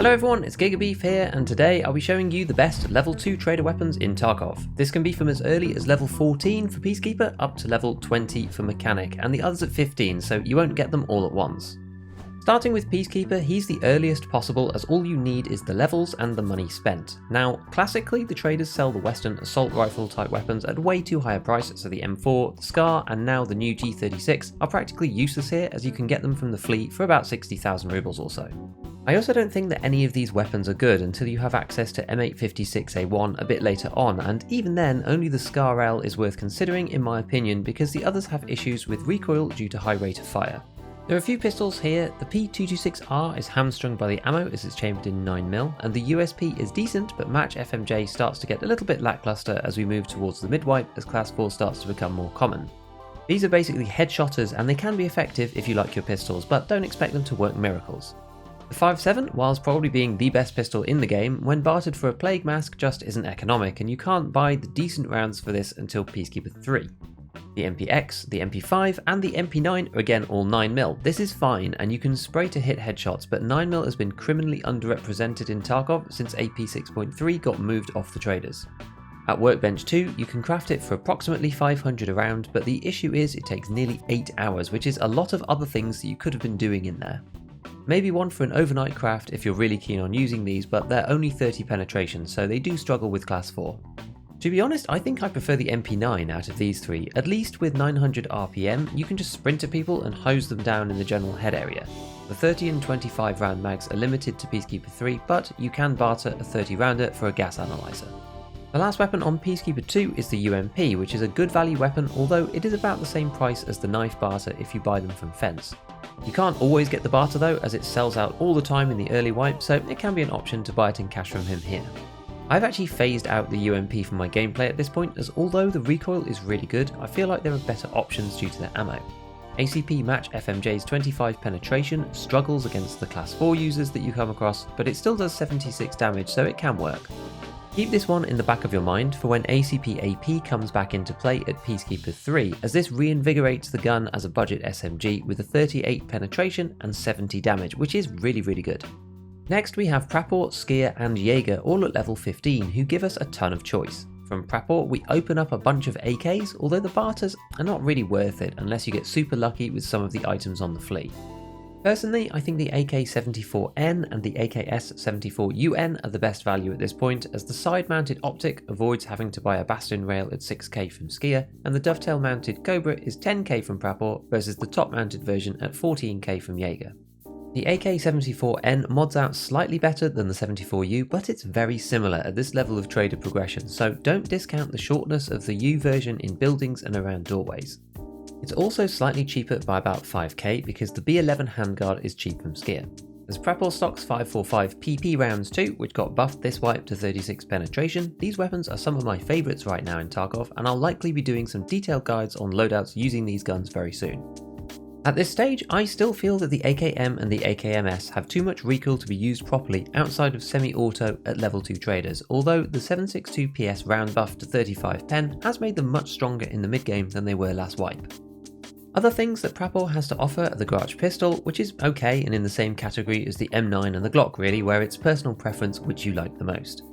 Hello everyone, it's GigaBeef here, and today I'll be showing you the best level 2 trader weapons in Tarkov. This can be from as early as level 14 for Peacekeeper up to level 20 for Mechanic, and the others at 15, so you won't get them all at once. Starting with Peacekeeper, he's the earliest possible as all you need is the levels and the money spent. Now, classically the traders sell the Western assault rifle type weapons at way too high a price, so the M4, the SCAR and now the new G36 are practically useless here as you can get them from the flea for about 60,000 rubles or so. I also don't think that any of these weapons are good until you have access to M856A1 a bit later on, and even then only the SCAR L is worth considering in my opinion because the others have issues with recoil due to high rate of fire. There are a few pistols here. The P226R is hamstrung by the ammo as it's chambered in 9mm, and the USP is decent, but match FMJ starts to get a little bit lackluster as we move towards the mid-wipe as class 4 starts to become more common. These are basically headshotters and they can be effective if you like your pistols, but don't expect them to work miracles. The 5.7, whilst probably being the best pistol in the game, when bartered for a plague mask just isn't economic, and you can't buy the decent rounds for this until Peacekeeper 3. The MPX, the MP5 and the MP9 are again all 9mm. This is fine and you can spray to hit headshots, but 9mm has been criminally underrepresented in Tarkov since AP 6.3 got moved off the traders. At Workbench 2 you can craft it for approximately 500 a round, but the issue is it takes nearly 8 hours, which is a lot of other things that you could have been doing in there. Maybe one for an overnight craft if you're really keen on using these, but they're only 30 penetration, so they do struggle with class 4. To be honest, I think I prefer the MP9 out of these three. At least with 900 RPM, you can just sprint at people and hose them down in the general head area. The 30 and 25 round mags are limited to Peacekeeper 3, but you can barter a 30 rounder for a gas analyzer. The last weapon on Peacekeeper 2 is the UMP, which is a good value weapon, although it is about the same price as the knife barter if you buy them from Fence. You can't always get the barter though, as it sells out all the time in the early wipe, so it can be an option to buy it in cash from him here. I've actually phased out the UMP from my gameplay at this point, as although the recoil is really good, I feel like there are better options due to their ammo. ACP match FMJ's 25 penetration struggles against the class 4 users that you come across, but it still does 76 damage, so it can work. Keep this one in the back of your mind for when ACP AP comes back into play at Peacekeeper 3, as this reinvigorates the gun as a budget SMG with a 38 penetration and 70 damage, which is really good. Next we have Prapor, Skier and Jaeger all at level 15 who give us a ton of choice. From Prapor we open up a bunch of AKs, although the barters are not really worth it unless you get super lucky with some of the items on the flea. Personally, I think the AK-74N and the AKS-74UN are the best value at this point, as the side-mounted optic avoids having to buy a Bastion rail at 6k from Skier, and the dovetail-mounted Cobra is 10k from Prapor versus the top-mounted version at 14k from Jaeger. The AK-74N mods out slightly better than the 74U, but it's very similar at this level of trader progression, so don't discount the shortness of the U version in buildings and around doorways. It's also slightly cheaper by about 5k because the B11 handguard is cheap from Skier. There's Prapor stocks 545 PP rounds too, which got buffed this wipe to 36 penetration. These weapons are some of my favourites right now in Tarkov, and I'll likely be doing some detailed guides on loadouts using these guns very soon. At this stage, I still feel that the AKM and the AKMS have too much recoil to be used properly outside of semi-auto at level 2 traders, although the 762 PS round buff to 35 pen has made them much stronger in the mid-game than they were last wipe. Other things that Prapor has to offer are the Garage pistol, which is okay and in the same category as the M9 and the Glock really, where it's personal preference which you like the most.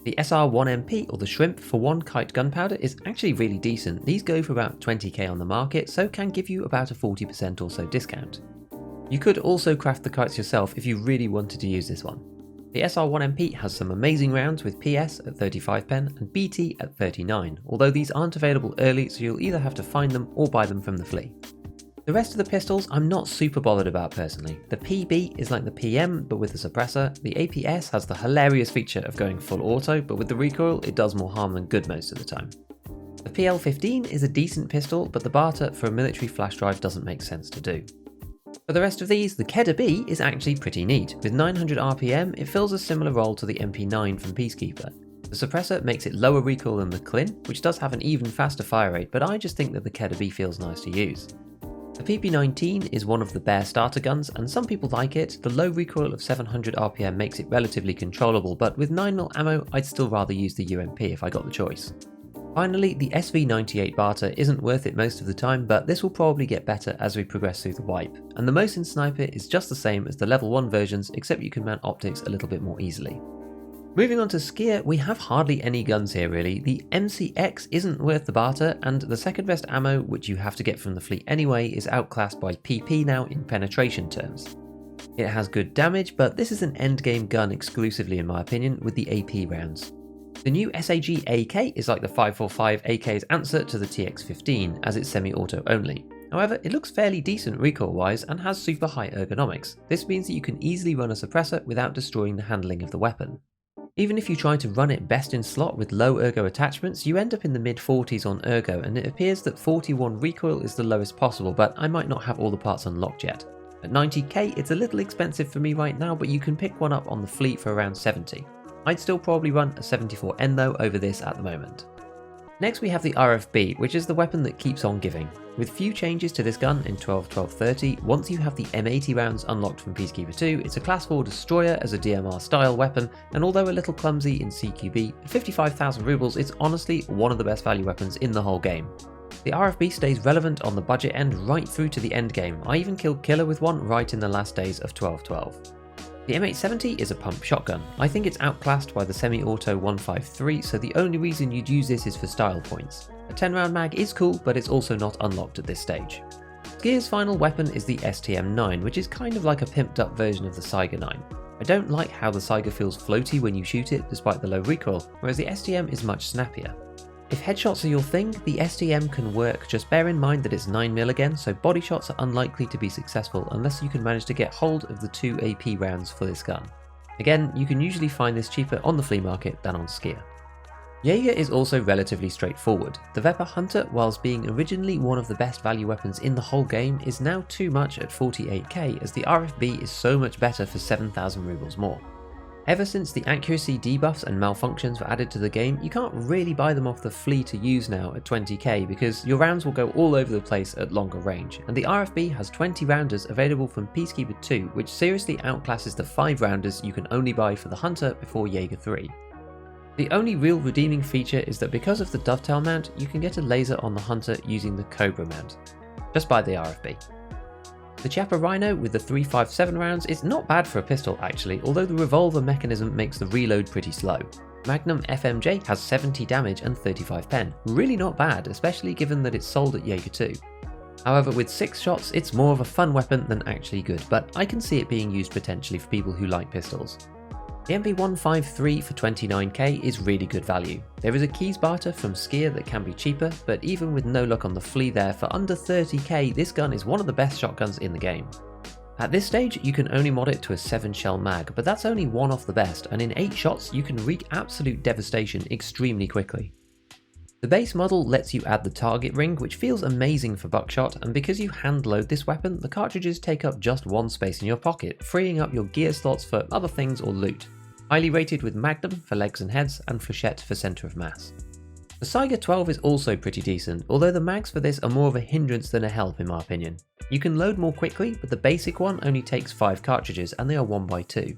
The SR1MP or the Shrimp for 1 kite gunpowder is actually really decent. These go for about 20k on the market, so can give you about a 40% or so discount. You could also craft the kites yourself if you really wanted to use this one. The SR1MP has some amazing rounds with PS at 35 pen and BT at 39, although these aren't available early, so you'll either have to find them or buy them from the flea. The rest of the pistols I'm not super bothered about personally. The PB is like the PM but with a suppressor. The APS has the hilarious feature of going full auto, but with the recoil it does more harm than good most of the time. The PL15 is a decent pistol, but the barter for a military flash drive doesn't make sense to do. For the rest of these, the Kedda B is actually pretty neat. With 900 RPM it fills a similar role to the MP9 from Peacekeeper. The suppressor makes it lower recoil than the Clin, which does have an even faster fire rate, but I just think that the Kedda B feels nice to use. The PP19 is one of the bare starter guns, and some people like it. The low recoil of 700 RPM makes it relatively controllable, but with 9mm ammo I'd still rather use the UMP if I got the choice. Finally, the SV98 barter isn't worth it most of the time, but this will probably get better as we progress through the wipe, and the Mosin sniper is just the same as the level 1 versions, except you can mount optics a little bit more easily. Moving on to skier, we have hardly any guns here really. The MCX isn't worth the barter, and the second best ammo, which you have to get from the fleet anyway, is outclassed by PP now in penetration terms. It has good damage, but this is an endgame gun exclusively in my opinion, with the AP rounds. The new SAG AK is like the 545 AK's answer to the TX15, as it's semi-auto only. However, it looks fairly decent recoil-wise and has super high ergonomics. This means that you can easily run a suppressor without destroying the handling of the weapon. Even if you try to run it best in slot with low ergo attachments, you end up in the mid-40s on ergo, and it appears that 41 recoil is the lowest possible, but I might not have all the parts unlocked yet. At 90k, it's a little expensive for me right now, but you can pick one up on the fleet for around 70. I'd still probably run a 74N though over this at the moment. Next we have the RFB, which is the weapon that keeps on giving. With few changes to this gun in 12-12-30, once you have the M80 rounds unlocked from Peacekeeper 2, it's a class 4 destroyer as a DMR style weapon, and although a little clumsy in CQB, at 55,000 rubles it's honestly one of the best value weapons in the whole game. The RFB stays relevant on the budget end right through to the end game. I even killed Killer with one right in the last days of 12-12. The M870 is a pump shotgun. I think it's outclassed by the semi-auto 153, so the only reason you'd use this is for style points. A 10 round mag is cool, but it's also not unlocked at this stage. Skier's final weapon is the STM9, which is kind of like a pimped up version of the Saiga 9. I don't like how the Saiga feels floaty when you shoot it despite the low recoil, whereas the STM is much snappier. If headshots are your thing, the STM can work, just bear in mind that it's 9mm again, so body shots are unlikely to be successful unless you can manage to get hold of the 2 AP rounds for this gun. Again, you can usually find this cheaper on the flea market than on Skier. Jaeger is also relatively straightforward. The Vepr Hunter, whilst being originally one of the best value weapons in the whole game, is now too much at 48k as the RFB is so much better for 7,000 rubles more. Ever since the accuracy debuffs and malfunctions were added to the game, you can't really buy them off the flea to use now at 20k because your rounds will go all over the place at longer range, and the RFB has 20 rounders available from Peacekeeper 2, which seriously outclasses the 5 rounders you can only buy for the Hunter before Jaeger 3. The only real redeeming feature is that because of the dovetail mount, you can get a laser on the Hunter using the Cobra mount. Just buy the RFB. The Chopper Rhino with the 357 rounds is not bad for a pistol actually, although the revolver mechanism makes the reload pretty slow. Magnum FMJ has 70 damage and 35 pen, really not bad, especially given that it's sold at Jaeger 2. However, with 6 shots it's more of a fun weapon than actually good, but I can see it being used potentially for people who like pistols. The MP153 for 29k is really good value. There is a keys barter from Skier that can be cheaper, but even with no luck on the flea there, for under 30k this gun is one of the best shotguns in the game. At this stage you can only mod it to a 7 shell mag, but that's only one off the best, and in 8 shots you can wreak absolute devastation extremely quickly. The base model lets you add the target ring, which feels amazing for buckshot, and because you hand load this weapon, the cartridges take up just one space in your pocket, freeing up your gear slots for other things or loot. Highly rated with Magnum for legs and heads, and Flechette for centre of mass. The Saiga 12 is also pretty decent, although the mags for this are more of a hindrance than a help in my opinion. You can load more quickly, but the basic one only takes 5 cartridges and they are 1x2.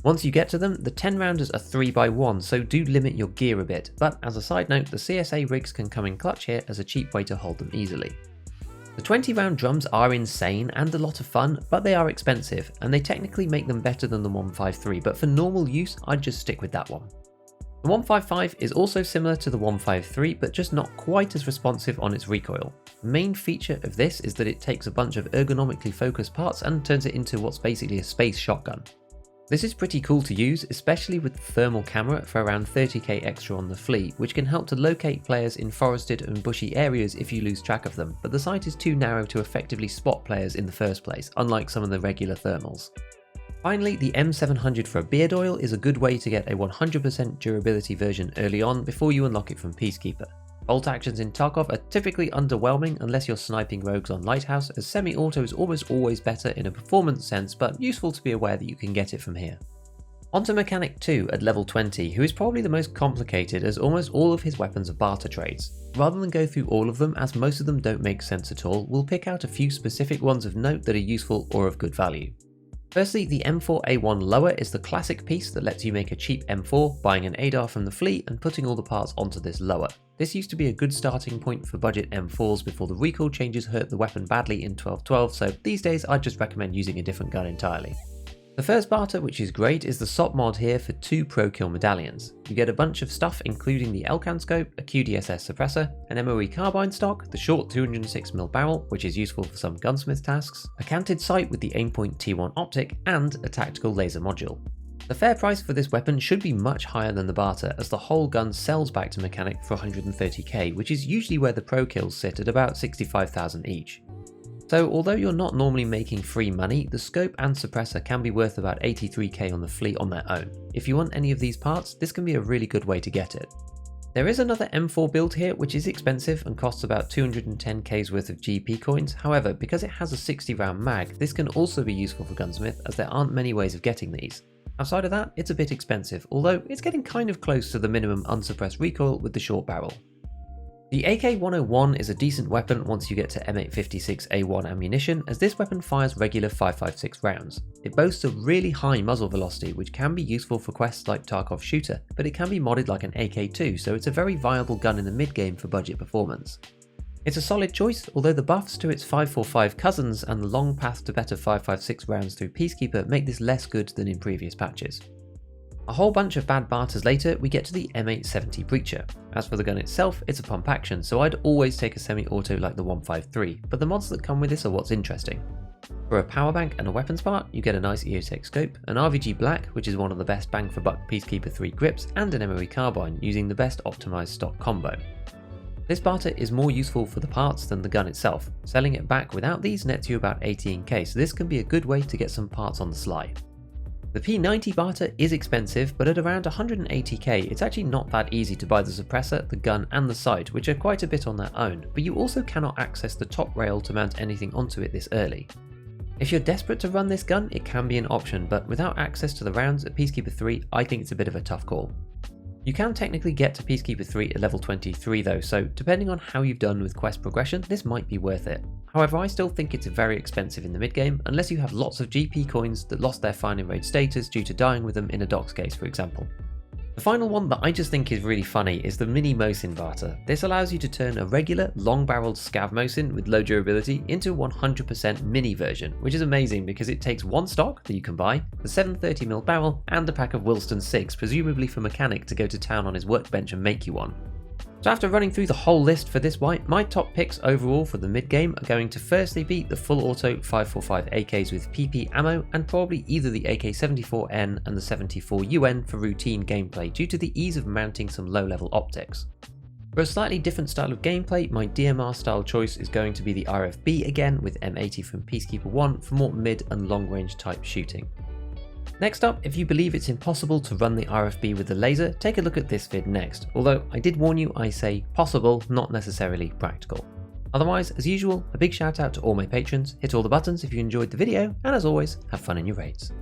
Once you get to them, the 10 rounders are 3x1, so do limit your gear a bit, but as a side note, the CSA rigs can come in clutch here as a cheap way to hold them easily. The 20 round drums are insane and a lot of fun, but they are expensive, and they technically make them better than the 153, but for normal use, I'd just stick with that one. The 155 is also similar to the 153, but just not quite as responsive on its recoil. The main feature of this is that it takes a bunch of ergonomically focused parts and turns it into what's basically a space shotgun. This is pretty cool to use, especially with the thermal camera for around 30k extra on the flea, which can help to locate players in forested and bushy areas if you lose track of them, but the sight is too narrow to effectively spot players in the first place, unlike some of the regular thermals. Finally, the M700 for a beard oil is a good way to get a 100% durability version early on before you unlock it from Peacekeeper. Bolt actions in Tarkov are typically underwhelming unless you're sniping rogues on Lighthouse, as semi-auto is almost always better in a performance sense, but useful to be aware that you can get it from here. Onto Mechanic 2 at level 20, who is probably the most complicated as almost all of his weapons are barter trades. Rather than go through all of them, as most of them don't make sense at all, we'll pick out a few specific ones of note that are useful or of good value. Firstly, the M4A1 lower is the classic piece that lets you make a cheap M4, buying an ADAR from the flea and putting all the parts onto this lower. This used to be a good starting point for budget M4s before the recoil changes hurt the weapon badly in 12.12, so these days I'd just recommend using a different gun entirely. The first barter, which is great, is the SOP mod here for 2 pro kill medallions. You get a bunch of stuff including the Elcan scope, a QDSS suppressor, an MOE carbine stock, the short 206mm barrel, which is useful for some gunsmith tasks, a canted sight with the Aimpoint T1 optic, and a tactical laser module. The fair price for this weapon should be much higher than the barter, as the whole gun sells back to mechanic for 130k, which is usually where the pro kills sit at about 65,000 each. So although you're not normally making free money, the scope and suppressor can be worth about 83k on the fleet on their own. If you want any of these parts, this can be a really good way to get it. There is another M4 build here which is expensive and costs about 210k's worth of GP coins, however because it has a 60 round mag, this can also be useful for gunsmith as there aren't many ways of getting these. Outside of that, it's a bit expensive, although it's getting kind of close to the minimum unsuppressed recoil with the short barrel. The AK-101 is a decent weapon once you get to M856A1 ammunition, as this weapon fires regular 5.56 rounds. It boasts a really high muzzle velocity which can be useful for quests like Tarkov Shooter, but it can be modded like an AK too, so it's a very viable gun in the mid-game for budget performance. It's a solid choice, although the buffs to its 5.45 cousins and the long path to better 5.56 rounds through Peacekeeper make this less good than in previous patches. A whole bunch of bad barters later, we get to the M870 Breacher. As for the gun itself, it's a pump action, so I'd always take a semi-auto like the 153, but the mods that come with this are what's interesting. For a power bank and a weapons part, you get a nice EOTech scope, an RVG Black, which is one of the best bang for buck Peacekeeper 3 grips, and an MOE carbine using the best optimized stock combo. This barter is more useful for the parts than the gun itself. Selling it back without these nets you about 18k, so this can be a good way to get some parts on the sly. The P90 barter is expensive, but at around 180k it's actually not that easy to buy the suppressor, the gun and the sight, which are quite a bit on their own, but you also cannot access the top rail to mount anything onto it this early. If you're desperate to run this gun, it can be an option, but without access to the rounds at Peacekeeper 3, I think it's a bit of a tough call. You can technically get to Peacekeeper 3 at level 23 though, so depending on how you've done with quest progression, this might be worth it. However, I still think it's very expensive in the mid-game, unless you have lots of GP coins that lost their fine and raid status due to dying with them in a dox case, for example. The final one that I just think is really funny is the Mini Mosin barter. This allows you to turn a regular, long-barreled Scav Mosin with low durability into a 100% mini version, which is amazing because it takes one stock that you can buy, the 730mm barrel, and a pack of Wilston 6, presumably for mechanic to go to town on his workbench and make you one. So after running through the whole list for this wipe, my top picks overall for the mid-game are going to firstly be the full auto 5.45 AKs with PP ammo, and probably either the AK-74N and the 74UN for routine gameplay due to the ease of mounting some low-level optics. For a slightly different style of gameplay, my DMR style choice is going to be the RFB again with M80 from Peacekeeper 1 for more mid and long range type shooting. Next up, if you believe it's impossible to run the RFB with the laser, take a look at this vid next, although I did warn you, I say possible, not necessarily practical. Otherwise, as usual, a big shout out to all my patrons, hit all the buttons if you enjoyed the video, and as always, have fun in your raids.